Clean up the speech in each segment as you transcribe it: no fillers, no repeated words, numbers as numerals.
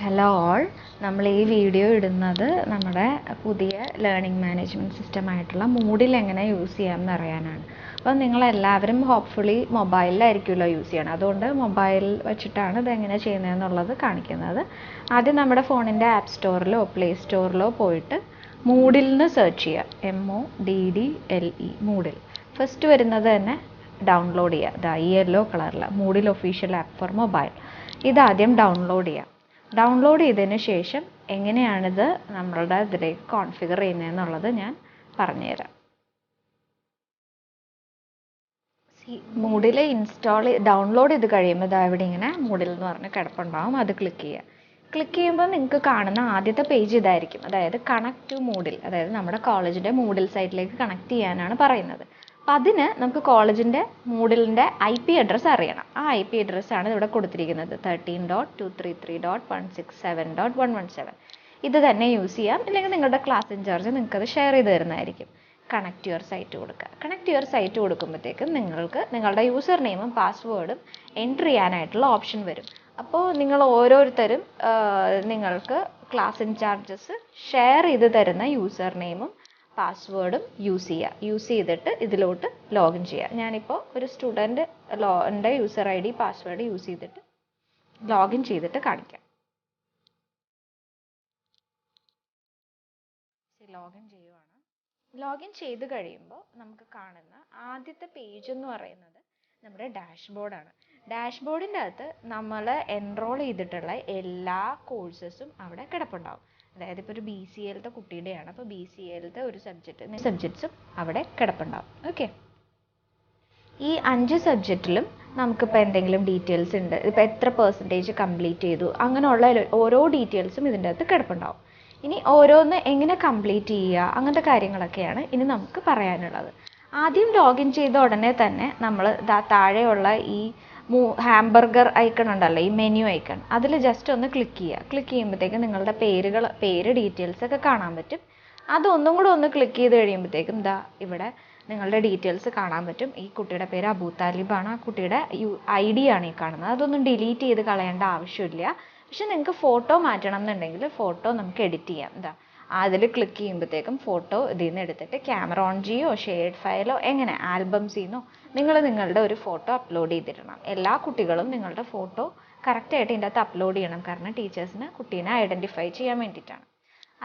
Hello all, നമ്മൾ ഈ video ഇടുന്നത് നമ്മുടെ പുതിയ ലേണിംഗ് മാനേജ്മെൻറ്റ് സിസ്റ്റമായിട്ടുള്ള മൂഡിൽ എങ്ങനെ യൂസ് ചെയ്യാമെന്ന് അറിയാനാണ്. അപ്പോൾ നിങ്ങളെല്ലാവരും ഹോപ്പ്ഫുള്ളി മൊബൈലിലായിരിക്കുമല്ലോ യൂസ് ചെയ്യണം. അതുകൊണ്ട് മൊബൈൽ വെച്ചിട്ടാണ് ഇതെങ്ങനെ ചെയ്യുന്നതെന്നുള്ളത് കാണിക്കുന്നത്. ആദ്യം നമ്മുടെ ഫോണിൻ്റെ ആപ്പ് സ്റ്റോറിലോ പ്ലേ സ്റ്റോറിലോ പോയിട്ട് മൂഡിൽ നിന്ന് സെർച്ച് ചെയ്യുക. MOODLE മൂഡിൽ. ഫസ്റ്റ് വരുന്നത് തന്നെ ഡൗൺലോഡ് ചെയ്യുക. ഇതാ ഈ യെല്ലോ കളറിൽ മൂഡിൽ ഒഫീഷ്യൽ ആപ്പ് ഫോർ മൊബൈൽ. ഇതാദ്യം ഡൗൺലോഡ് ചെയ്യാം. ഡൗൺലോഡ് ചെയ്തതിന് ശേഷം എങ്ങനെയാണിത് നമ്മളുടെ ഇതിലേക്ക് കോൺഫിഗർ ചെയ്യുന്നതെന്നുള്ളത് ഞാൻ പറഞ്ഞുതരാം. മൂഡിൽ ഡൗൺലോഡ് ചെയ്ത് കഴിയുമ്പോൾ ഇതാ ഇവിടെ ഇങ്ങനെ മൂഡിൽ എന്ന് പറഞ്ഞ് കിടപ്പുണ്ടാവും. അത് ക്ലിക്ക് ചെയ്യുക. ക്ലിക്ക് ചെയ്യുമ്പോൾ നിങ്ങൾക്ക് കാണുന്ന ആദ്യത്തെ പേജ് ഇതായിരിക്കും. അതായത് കണക്ട് ടു മൂഡിൽ, അതായത് നമ്മുടെ കോളേജിൻ്റെ മൂഡിൽ സൈറ്റിലേക്ക് കണക്ട് ചെയ്യാനാണ് പറയുന്നത്. അപ്പം അതിന് നമുക്ക് കോളേജിൻ്റെ മൂഡിലിൻ്റെ IP അഡ്രസ്സ് അറിയണം. ആ IP അഡ്രസ്സാണ് ഇവിടെ കൊടുത്തിരിക്കുന്നത്. 13.233.167.117. ഇത് തന്നെ യൂസ് ചെയ്യാം. ഇല്ലെങ്കിൽ നിങ്ങളുടെ ക്ലാസ് ഇൻചാർജ് നിങ്ങൾക്കത് ഷെയർ ചെയ്ത് തരുന്നതായിരിക്കും. കണക്ട് യുവർ സൈറ്റ് കൊടുക്കുക. കണക്ട് യുവർ സൈറ്റ് കൊടുക്കുമ്പോഴത്തേക്കും നിങ്ങൾക്ക് നിങ്ങളുടെ യൂസർ നെയിമും പാസ്വേഡും എൻറ്റർ ചെയ്യാനായിട്ടുള്ള ഓപ്ഷൻ വരും. അപ്പോൾ നിങ്ങൾ ഓരോരുത്തരും നിങ്ങൾക്ക് ക്ലാസ് ഇൻചാർജസ് ഷെയർ ചെയ്ത് തരുന്ന യൂസർ നെയിമും പാസ്വേഡും യൂസ് ചെയ്തിട്ട് ഇതിലോട്ട് ലോഗിൻ ചെയ്യുക. ഞാനിപ്പോൾ ഒരു സ്റ്റുഡൻറ്റ് എൻ്റെ യൂസർ ID പാസ്വേഡ് യൂസ് ചെയ്തിട്ട് ലോഗിൻ ചെയ്തിട്ട് കാണിക്കാം. ലോഗിൻ ചെയ്യുവാണ്. ലോഗിൻ ചെയ്ത് കഴിയുമ്പോൾ നമുക്ക് കാണുന്ന ആദ്യത്തെ പേജ് എന്ന് പറയുന്നത് നമ്മുടെ ഡാഷ്ബോർഡാണ്. ഡാഷ്ബോർഡിൻ്റെ അകത്ത് നമ്മൾ എൻറോൾ ചെയ്തിട്ടുള്ള എല്ലാ കോഴ്സസും അവിടെ കിടപ്പുണ്ടാവും. അതായത് ഇപ്പോൾ ഒരു BCAലത്തെ കുട്ടിയുടെയാണ്. അപ്പോൾ BCAലത്തെ ഒരു സബ്ജക്ട്സും അവിടെ കിടപ്പുണ്ടാവും. ഓക്കെ, ഈ 5 സബ്ജക്റ്റിലും നമുക്കിപ്പോൾ എന്തെങ്കിലും ഡീറ്റെയിൽസ് ഉണ്ട്, ഇപ്പോൾ എത്ര പെർസെൻറ്റേജ് കംപ്ലീറ്റ് ചെയ്തു, അങ്ങനെയുള്ള ഓരോ ഡീറ്റെയിൽസും ഇതിൻ്റെ അകത്ത് കിടപ്പുണ്ടാവും. ഇനി ഓരോന്ന് എങ്ങനെ കംപ്ലീറ്റ് ചെയ്യുക, അങ്ങനത്തെ കാര്യങ്ങളൊക്കെയാണ് ഇനി നമുക്ക് പറയാനുള്ളത്. ആദ്യം ലോഗിൻ ചെയ്ത ഉടനെ തന്നെ നമ്മൾ താഴെയുള്ള ഈ ഹാംബർഗർ ഐക്കൺ ഉണ്ടല്ലോ, ഈ മെനു ഐക്കൺ, അതിൽ ജസ്റ്റ് ഒന്ന് ക്ലിക്ക് ചെയ്യുക. ക്ലിക്ക് ചെയ്യുമ്പോഴത്തേക്കും നിങ്ങളുടെ പേര് ഡീറ്റെയിൽസ് ഒക്കെ കാണാൻ പറ്റും. അതൊന്നും കൂടെ ഒന്ന് ക്ലിക്ക് ചെയ്ത് കഴിയുമ്പോഴത്തേക്കും ഇവിടെ നിങ്ങളുടെ ഡീറ്റെയിൽസ് കാണാൻ പറ്റും. ഈ കുട്ടിയുടെ പേര് അബൂ താലിബാണ്. ആ കുട്ടിയുടെ ID ആണ് ഈ കാണുന്നത്. അതൊന്നും ഡിലീറ്റ് ചെയ്ത് കളയേണ്ട ആവശ്യമില്ല. പക്ഷെ നിങ്ങൾക്ക് ഫോട്ടോ മാറ്റണം എന്നുണ്ടെങ്കിൽ ഫോട്ടോ നമുക്ക് എഡിറ്റ് ചെയ്യാം. അതിൽ ക്ലിക്ക് ചെയ്യുമ്പോഴത്തേക്കും ഫോട്ടോ ഇതിൽ നിന്ന് എടുത്തിട്ട് ക്യാമറ ഓൺ ചെയ്യോ ഷെയർഡ് ഫയലോ എങ്ങനെ ആൽബംസിൽ നിന്നോ നിങ്ങളുടെ ഒരു ഫോട്ടോ അപ്ലോഡ് ചെയ്തിടണം. എല്ലാ കുട്ടികളും നിങ്ങളുടെ ഫോട്ടോ കറക്റ്റായിട്ട് ഇതിൻ്റെ അകത്ത് അപ്ലോഡ് ചെയ്യണം. കാരണം ടീച്ചേഴ്സിന് കുട്ടീനെ ഐഡൻറ്റിഫൈ ചെയ്യാൻ വേണ്ടിയിട്ടാണ്.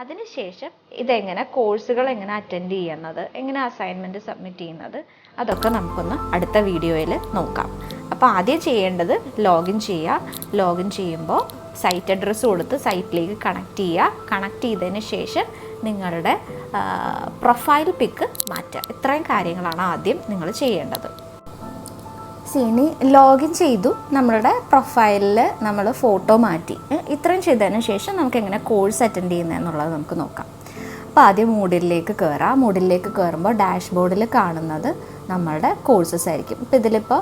അതിനുശേഷം ഇതെങ്ങനെ കോഴ്സുകൾ എങ്ങനെ അറ്റൻഡ് ചെയ്യുന്നത്, എങ്ങനെ അസൈൻമെൻറ്റ് സബ്മിറ്റ് ചെയ്യുന്നത്, അതൊക്കെ നമുക്കൊന്ന് അടുത്ത വീഡിയോയിൽ നോക്കാം. അപ്പോൾ ആദ്യം ചെയ്യേണ്ടത് ലോഗിൻ ചെയ്യുക. ലോഗിൻ ചെയ്യുമ്പോൾ സൈറ്റ് അഡ്രസ്സ് കൊടുത്ത് സൈറ്റിലേക്ക് കണക്ട് ചെയ്യുക. കണക്ട് ചെയ്തതിന് ശേഷം നിങ്ങളുടെ പ്രൊഫൈൽ പിക്ക് മാറ്റുക. ഇത്രയും കാര്യങ്ങളാണ് ആദ്യം നിങ്ങൾ ചെയ്യേണ്ടത്. ഇനി ലോഗിൻ ചെയ്തു, നമ്മളുടെ പ്രൊഫൈലിൽ നമ്മൾ ഫോട്ടോ മാറ്റി. ഇത്രയും ചെയ്തതിന് ശേഷം നമുക്ക് എങ്ങനെ കോഴ്സ് അറ്റൻഡ് ചെയ്യുന്നതെന്നുള്ളത് നമുക്ക് നോക്കാം. അപ്പോൾ ആദ്യം മൂഡിലേക്ക് കയറാം. മൂഡിലേക്ക് കയറുമ്പോൾ ഡാഷ്ബോർഡിൽ കാണുന്നത് നമ്മളുടെ കോഴ്സസ് ആയിരിക്കും. ഇപ്പോൾ ഇതിലിപ്പോൾ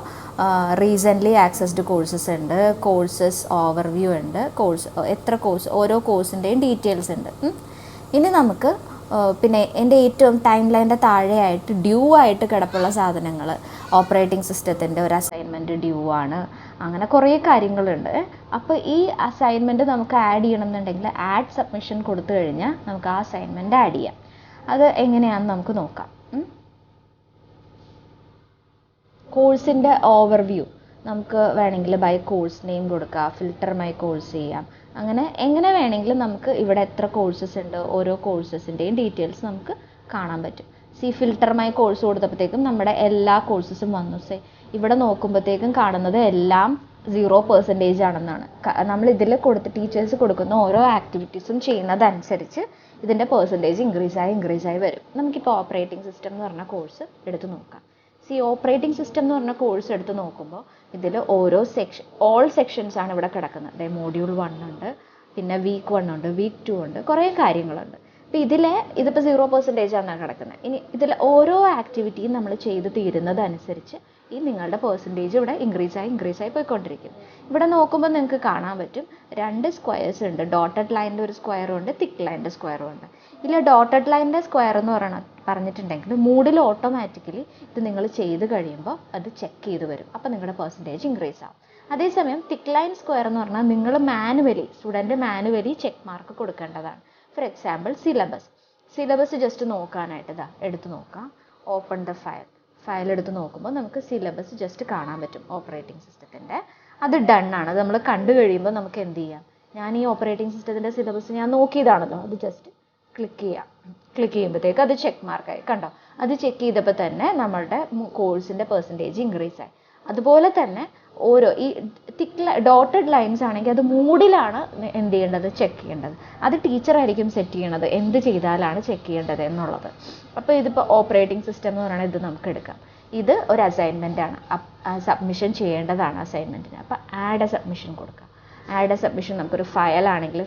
റീസെൻ്റ്ലി ആക്സസ്ഡ് കോഴ്സസ് ഉണ്ട്, കോഴ്സസ് ഓവർവ്യൂ ഉണ്ട്, ഓരോ കോഴ്സിൻ്റെയും ഡീറ്റെയിൽസ് ഉണ്ട്. ഇനി നമുക്ക് പിന്നെ എൻ്റെ ഏറ്റവും ടൈം ലൈൻ്റെ താഴെയായിട്ട് ഡ്യൂ ആയിട്ട് കിടപ്പുള്ള സാധനങ്ങൾ, ഓപ്പറേറ്റിംഗ് സിസ്റ്റത്തിൻ്റെ ഒരു അസൈൻമെൻറ്റ് ഡ്യൂ ആണ്, അങ്ങനെ കുറേ കാര്യങ്ങളുണ്ട്. അപ്പോൾ ഈ അസൈൻമെൻറ്റ് നമുക്ക് ആഡ് ചെയ്യണമെന്നുണ്ടെങ്കിൽ ആഡ് സബ്മിഷൻ കൊടുത്തു കഴിഞ്ഞാൽ നമുക്ക് ആ അസൈൻമെൻറ്റ് ആഡ് ചെയ്യാം. അത് എങ്ങനെയാണെന്ന് നമുക്ക് നോക്കാം. കോഴ്സിൻ്റെ ഓവർവ്യൂ നമുക്ക് വേണമെങ്കിൽ ബൈ കോഴ്സ് നെയിം കൊടുക്കുക, ഫിൽട്ടർ മൈ കോഴ്സ് ചെയ്യാം. അങ്ങനെ എങ്ങനെ വേണമെങ്കിലും നമുക്ക് ഇവിടെ എത്ര കോഴ്സസ് ഉണ്ട്, ഓരോ കോഴ്സസിൻ്റെയും ഡീറ്റെയിൽസ് നമുക്ക് കാണാൻ പറ്റും. ഫിൽട്ടർ മൈ കോഴ്സ് കൊടുത്തപ്പോഴത്തേക്കും നമ്മുടെ എല്ലാ കോഴ്സസും വന്നു. ഇവിടെ നോക്കുമ്പോഴത്തേക്കും കാണുന്നത് എല്ലാം 0% ആണെന്നാണ്. നമ്മൾ ഇതിൽ ടീച്ചേഴ്സ് കൊടുക്കുന്ന ഓരോ ആക്ടിവിറ്റീസും ചെയ്യുന്നതനുസരിച്ച് ഇതിൻ്റെ പെർസെൻറ്റേജ് ഇൻക്രീസ് ആയി വരും. നമുക്കിപ്പോൾ ഓപ്പറേറ്റിംഗ് സിസ്റ്റം എന്ന് പറഞ്ഞ കോഴ്സ് എടുത്ത് നോക്കാം. ഓപ്പറേറ്റിംഗ് സിസ്റ്റം എന്ന് പറഞ്ഞ കോഴ്സ് എടുത്ത് നോക്കുമ്പോൾ ഇതിൽ ഓരോ ഓൾ സെക്ഷൻസ് ആണ് ഇവിടെ കിടക്കുന്നത്. അതായത് മോഡ്യൂൾ 1 ഉണ്ട്, പിന്നെ വീക്ക് 1 ഉണ്ട്, വീക്ക് 2 ഉണ്ട്, കുറേ കാര്യങ്ങളുണ്ട്. അപ്പോൾ ഇതിപ്പോൾ 0% ആണ് കിടക്കുന്നത്. ഇനി ഇതിൽ ഓരോ ആക്ടിവിറ്റിയും നമ്മൾ ചെയ്ത് തീരുന്നതനുസരിച്ച് ഈ നിങ്ങളുടെ പെർസെൻറ്റേജ് ഇവിടെ ഇൻക്രീസ് ആയി പോയിക്കൊണ്ടിരിക്കും. ഇവിടെ നോക്കുമ്പോൾ നിങ്ങൾക്ക് കാണാൻ പറ്റും 2 സ്ക്വയർസ് ഉണ്ട്. ഡോട്ടഡ് ലൈനിൻ്റെ ഒരു സ്ക്വയറും ഉണ്ട്, തിക്ക് ലൈനിൻ്റെ സ്ക്വയറും ഉണ്ട്. ഇതിൽ ഡോട്ടഡ് ലൈനിൻ്റെ സ്ക്വയർ എന്ന് പറഞ്ഞിട്ടുണ്ടെങ്കിൽ മൂഡിൽ ഓട്ടോമാറ്റിക്കലി ഇത് നിങ്ങൾ ചെയ്ത് കഴിയുമ്പോൾ അത് ചെക്ക് ചെയ്ത് വരും. അപ്പോൾ നിങ്ങളുടെ പെർസെൻറ്റേജ് ഇൻക്രീസ് ആവും. അതേസമയം തിക്ക് ലൈൻ സ്ക്വയർ എന്ന് പറഞ്ഞാൽ നിങ്ങൾ സ്റ്റുഡൻറ്റ് മാനുവലി ചെക്ക് മാർക്ക് കൊടുക്കേണ്ടതാണ്. ഫോർ എക്സാമ്പിൾ സിലബസ് ജസ്റ്റ് നോക്കാനായിട്ട് എടുത്ത് നോക്കാം. ഓപ്പൺ ദ ഫയൽ എടുത്ത് നോക്കുമ്പോൾ നമുക്ക് സിലബസ് ജസ്റ്റ് കാണാൻ പറ്റും ഓപ്പറേറ്റിംഗ് സിസ്റ്റത്തിൻ്റെ. അത് ഡൺ ആണ്. അത് നമ്മൾ കണ്ടു കഴിയുമ്പോൾ നമുക്ക് എന്ത് ചെയ്യാം, ഞാൻ ഈ ഓപ്പറേറ്റിംഗ് സിസ്റ്റത്തിൻ്റെ സിലബസ് ഞാൻ നോക്കിയതാണല്ലോ, അത് ജസ്റ്റ് ക്ലിക്ക് ചെയ്യുമ്പോഴത്തേക്ക് അത് ചെക്ക് മാർക്കായി. കണ്ടോ, അത് ചെക്ക് ചെയ്തപ്പോൾ തന്നെ നമ്മളുടെ കോഴ്സിൻ്റെ പെർസെൻറ്റേജ് ഇൻക്രീസ് ആയി. അതുപോലെ തന്നെ ഓരോ ഈ ഡോട്ടഡ് ലൈൻസ് ആണെങ്കിൽ അത് മൂഡിലാണ് എന്ത് ചെയ്യേണ്ടത്, ചെക്ക് ചെയ്യേണ്ടത്. അത് ടീച്ചറായിരിക്കും സെറ്റ് ചെയ്യണത് എന്ത് ചെയ്താലാണ് ചെക്ക് ചെയ്യേണ്ടത് എന്നുള്ളത്. അപ്പോൾ ഇതിപ്പോൾ ഓപ്പറേറ്റിംഗ് സിസ്റ്റം എന്ന് പറയുന്നത് ഇത് നമുക്ക് എടുക്കാം. ഇത് ഒരു അസൈൻമെൻ്റ് ആണ്, സബ്മിഷൻ ചെയ്യേണ്ടതാണ് അസൈൻമെൻറ്റിന്. അപ്പോൾ ആഡ് എ സബ്മിഷൻ കൊടുക്കാം. ആഡ് എ സബ്മിഷൻ നമുക്കൊരു ഫയലാണെങ്കിൽ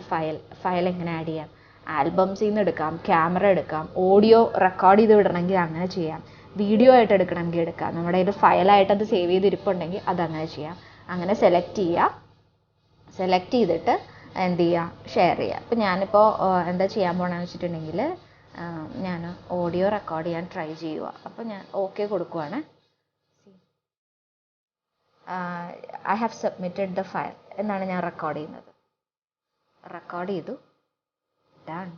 ഫയൽ എങ്ങനെ ആഡ് ചെയ്യാം, ആൽബംസിൽ നിന്ന് എടുക്കാം, ക്യാമറ എടുക്കാം, ഓഡിയോ റെക്കോർഡ് ചെയ്ത് വിടണമെങ്കിൽ അങ്ങനെ ചെയ്യാം, വീഡിയോ ആയിട്ട് എടുക്കണമെങ്കിൽ എടുക്കാം, നമ്മുടെ കയ്യിൽ ഫയലായിട്ട് അത് സേവ് ചെയ്തിരിപ്പുണ്ടെങ്കിൽ അതങ്ങനെ ചെയ്യാം. അങ്ങനെ സെലക്ട് ചെയ്തിട്ട് എന്ത് ചെയ്യുക, ഷെയർ ചെയ്യുക. അപ്പോൾ ഞാനിപ്പോൾ എന്താ ചെയ്യാൻ പോകണമെന്ന് വെച്ചിട്ടുണ്ടെങ്കിൽ ഞാൻ ഓഡിയോ റെക്കോർഡ് ചെയ്യാൻ ട്രൈ ചെയ്യുക. അപ്പോൾ ഞാൻ ഓക്കെ കൊടുക്കുവാണ്. I have submitted the file എന്നാണ് ഞാൻ റെക്കോർഡ് ചെയ്യുന്നത്. റെക്കോർഡ് ചെയ്തു, ഡൺ.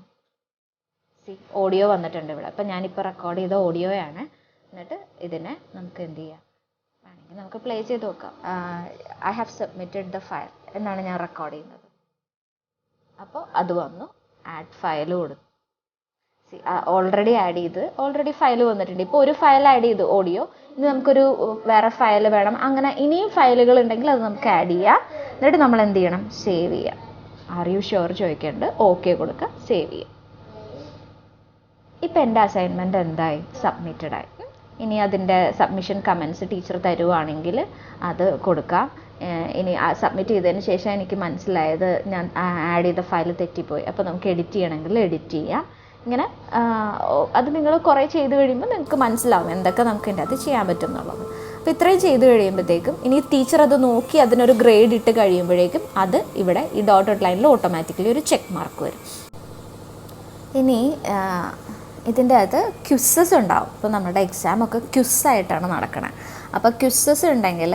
ഓഡിയോ വന്നിട്ടുണ്ട് ഇവിടെ. അപ്പം ഞാനിപ്പോൾ റെക്കോർഡ് ചെയ്ത ഓഡിയോയാണ്. എന്നിട്ട് ഇതിനെ നമുക്ക് എന്ത് ചെയ്യാം, വേണമെങ്കിൽ നമുക്ക് പ്ലേ ചെയ്ത് നോക്കാം. I have submitted the file എന്നാണ് ഞാൻ റെക്കോർഡ് ചെയ്യുന്നത്. അപ്പോൾ അത് വന്നു, ആഡ് ഫയൽ കൊടുത്തു. ഓൾറെഡി ഫയൽ വന്നിട്ടുണ്ട്. ഇപ്പോൾ ഒരു ഫയൽ ആഡ് ചെയ്തു ഓഡിയോ. ഇനി നമുക്കൊരു വേറെ ഫയൽ വേണം, അങ്ങനെ ഇനിയും ഫയലുകൾ ഉണ്ടെങ്കിൽ അത് നമുക്ക് ആഡ് ചെയ്യാം. എന്നിട്ട് നമ്മൾ എന്ത് ചെയ്യണം, സേവ് ചെയ്യാം. ആർ യു ഷുവർ ചോദിക്കേണ്ടത്, ഓക്കെ കൊടുക്കുക, സേവ് ചെയ്യാം. ഇപ്പം എൻ്റെ അസൈൻമെൻറ്റ് എന്തായി, സബ്മിറ്റഡ് ആയി. ഇനി അതിൻ്റെ സബ്മിഷൻ കമൻസ് ടീച്ചർ തരുവാണെങ്കിൽ അത് കൊടുക്കാം. ഇനി സബ്മിറ്റ് ചെയ്തതിന് ശേഷം എനിക്ക് മനസ്സിലായത് ഞാൻ ആഡ് ചെയ്ത ഫയൽ തെറ്റിപ്പോയി, അപ്പോൾ നമുക്ക് എഡിറ്റ് ചെയ്യണമെങ്കിൽ എഡിറ്റ് ചെയ്യാം. ഇങ്ങനെ അത് നിങ്ങൾ കുറേ ചെയ്ത് കഴിയുമ്പോൾ നിങ്ങൾക്ക് മനസ്സിലാവും എന്തൊക്കെ നമുക്ക് ഇതിൻ്റെ അകത്ത് ചെയ്യാൻ പറ്റും എന്നുള്ളത്. അപ്പോൾ ഇത്രയും ചെയ്ത് കഴിയുമ്പോഴത്തേക്കും ഇനി ടീച്ചർ അത് നോക്കി അതിനൊരു ഗ്രേഡ് ഇട്ട് കഴിയുമ്പോഴേക്കും അത് ഇവിടെ ഈ ഡോട്ടഡ് ലൈനിൽ ഓട്ടോമാറ്റിക്കലി ഒരു ചെക്ക് മാർക്ക് വരും. ഇനി ഇതിൻ്റെ അകത്ത് ക്വിസസ് ഉണ്ടാവും. ഇപ്പോൾ നമ്മുടെ എക്സാമൊക്കെ ക്വിസായിട്ടാണ് നടക്കണത്. അപ്പോൾ ക്വിസസ് ഉണ്ടെങ്കിൽ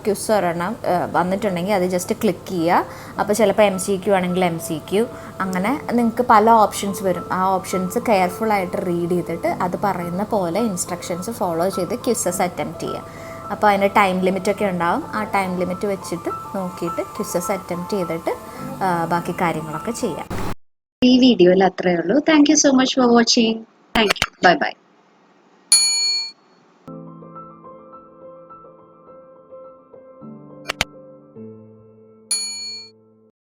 ക്വിസ് ഒരെണ്ണം വന്നിട്ടുണ്ടെങ്കിൽ അത് ജസ്റ്റ് ക്ലിക്ക് ചെയ്യുക. അപ്പോൾ ചിലപ്പോൾ MCQ ആണെങ്കിൽ MCQ, അങ്ങനെ നിങ്ങൾക്ക് പല ഓപ്ഷൻസ് വരും. ആ ഓപ്ഷൻസ് കെയർഫുള്ളായിട്ട് റീഡ് ചെയ്തിട്ട് അത് പറയുന്ന പോലെ ഇൻസ്ട്രക്ഷൻസ് ഫോളോ ചെയ്ത് ക്വിസസ് അറ്റംപ്റ്റ് ചെയ്യുക. അപ്പോൾ അതിൻ്റെ ടൈം ലിമിറ്റൊക്കെ ഉണ്ടാവും. ആ ടൈം ലിമിറ്റ് വെച്ചിട്ട് നോക്കിയിട്ട് ക്വിസസ് അറ്റംപ്റ്റ് ചെയ്തിട്ട് ബാക്കി കാര്യങ്ങളൊക്കെ ചെയ്യാം. ഈ വീഡിയോയിൽ അത്രയേ ഉള്ളൂ. Thank you so much for watching. Thank you. Bye bye.